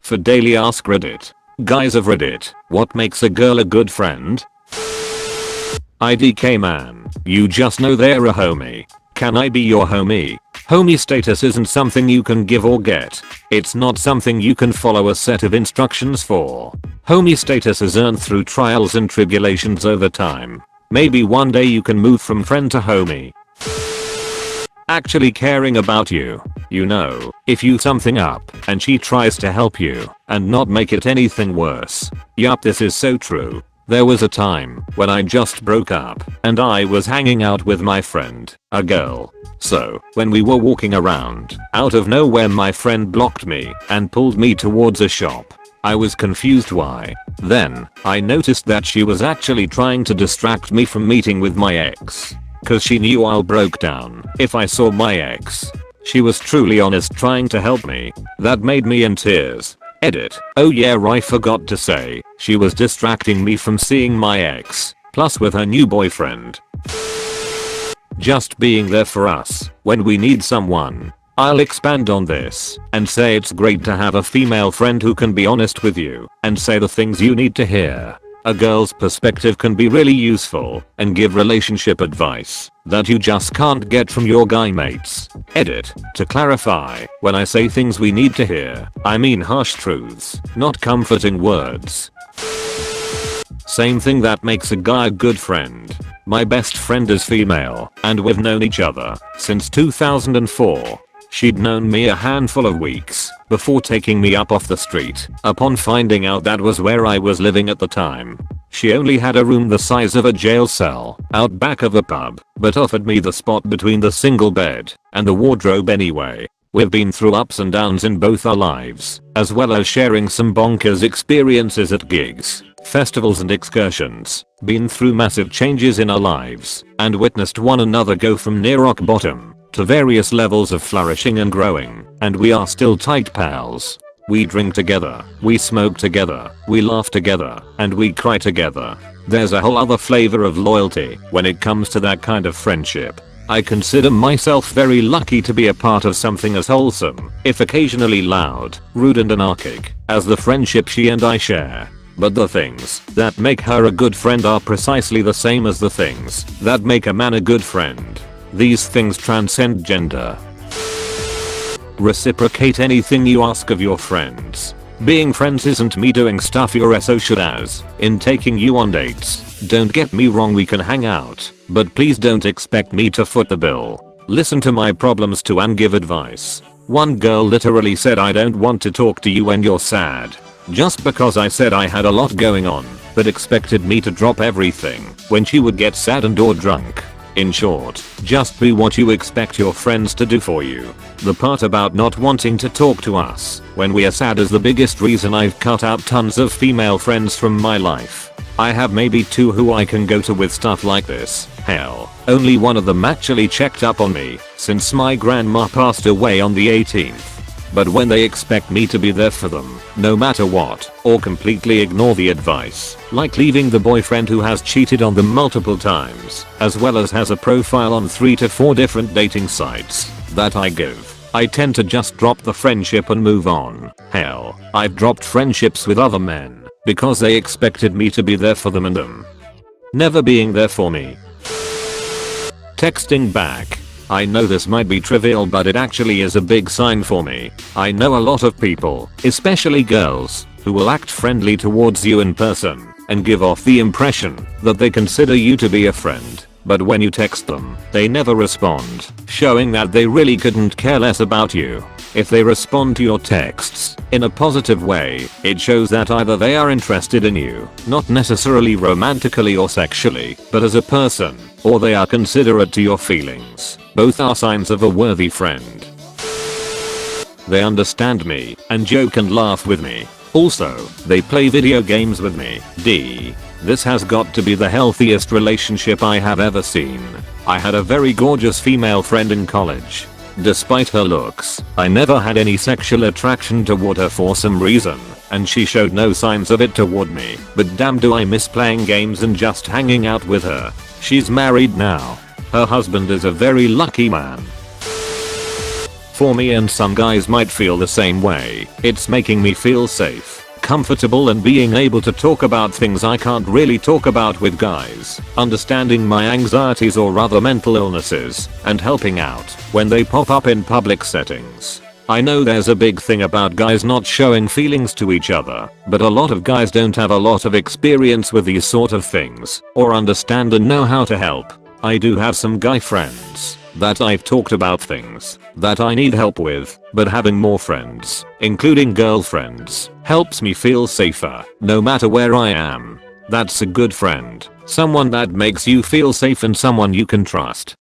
For daily ask Reddit. Guys of Reddit, what makes a girl a good friend? IDK man, you just know they're a homie. Can I be your homie? Homie status isn't something you can give or get. It's not something you can follow a set of instructions for. Homie status is earned through trials and tribulations over time. Maybe one day you can move from friend to homie. Actually caring about you. You know, if you something up and she tries to help you and not make it anything worse. Yup, this is so true. There was a time when I just broke up and I was hanging out with my friend, a girl. So, when we were walking around, out of nowhere my friend blocked me and pulled me towards a shop. I was confused why. Then, I noticed that she was actually trying to distract me from meeting with my ex. Cause she knew I'll broke down if I saw my ex. She was truly honest trying to help me. That made me in tears. Edit. Oh yeah, I forgot to say, she was distracting me from seeing my ex, plus with her new boyfriend. Just being there for us when we need someone. I'll expand on this and say it's great to have a female friend who can be honest with you and say the things you need to hear. A girl's perspective can be really useful and give relationship advice that you just can't get from your guy mates. Edit. To clarify, when I say things we need to hear, I mean harsh truths, not comforting words. Same thing that makes a guy a good friend. My best friend is female and we've known each other since 2004. She'd known me a handful of weeks before taking me up off the street upon finding out that was where I was living at the time. She only had a room the size of a jail cell out back of a pub, but offered me the spot between the single bed and the wardrobe anyway. We've been through ups and downs in both our lives, as well as sharing some bonkers experiences at gigs, festivals and excursions, been through massive changes in our lives, and witnessed one another go from near rock bottom to various levels of flourishing and growing, and we are still tight pals. We drink together, we smoke together, we laugh together, and we cry together. There's a whole other flavor of loyalty when it comes to that kind of friendship. I consider myself very lucky to be a part of something as wholesome, if occasionally loud, rude and anarchic, as the friendship she and I share. But the things that make her a good friend are precisely the same as the things that make a man a good friend. These things transcend gender. Reciprocate anything you ask of your friends. Being friends isn't me doing stuff you're so should as in taking you on dates. Don't get me wrong, we can hang out, but please don't expect me to foot the bill. Listen to my problems too and give advice. One girl literally said I don't want to talk to you when you're sad. Just because I said I had a lot going on, but expected me to drop everything when she would get sad and or drunk. In short, just be what you expect your friends to do for you. The part about not wanting to talk to us when we are sad is the biggest reason I've cut out tons of female friends from my life. I have maybe 2 who I can go to with stuff like this. Hell, only one of them actually checked up on me since my grandma passed away on the 18th. But when they expect me to be there for them, no matter what, or completely ignore the advice, like leaving the boyfriend who has cheated on them multiple times, as well as has a profile on 3 to 4 different dating sites, that I give, I tend to just drop the friendship and move on. Hell, I've dropped friendships with other men because they expected me to be there for them and them never being there for me. Texting back. I know this might be trivial, but it actually is a big sign for me. I know a lot of people, especially girls, who will act friendly towards you in person and give off the impression that they consider you to be a friend. But when you text them, they never respond, showing that they really couldn't care less about you. If they respond to your texts in a positive way, it shows that either they are interested in you, not necessarily romantically or sexually, but as a person, or they are considerate to your feelings. Both are signs of a worthy friend. They understand me and joke and laugh with me. Also, they play video games with me. This has got to be the healthiest relationship I have ever seen. I had a very gorgeous female friend in college. Despite her looks, I never had any sexual attraction toward her for some reason, and she showed no signs of it toward me. But damn, do I miss playing games and just hanging out with her. She's married now. Her husband is a very lucky man. For me, and some guys might feel the same way, it's making me feel safe, comfortable, and being able to talk about things I can't really talk about with guys, understanding my anxieties or other mental illnesses, and helping out when they pop up in public settings. I know there's a big thing about guys not showing feelings to each other, but a lot of guys don't have a lot of experience with these sort of things, or understand and know how to help. I do have some guy friends that I've talked about things that I need help with, but having more friends, including girlfriends, helps me feel safer, no matter where I am. That's a good friend, someone that makes you feel safe and someone you can trust.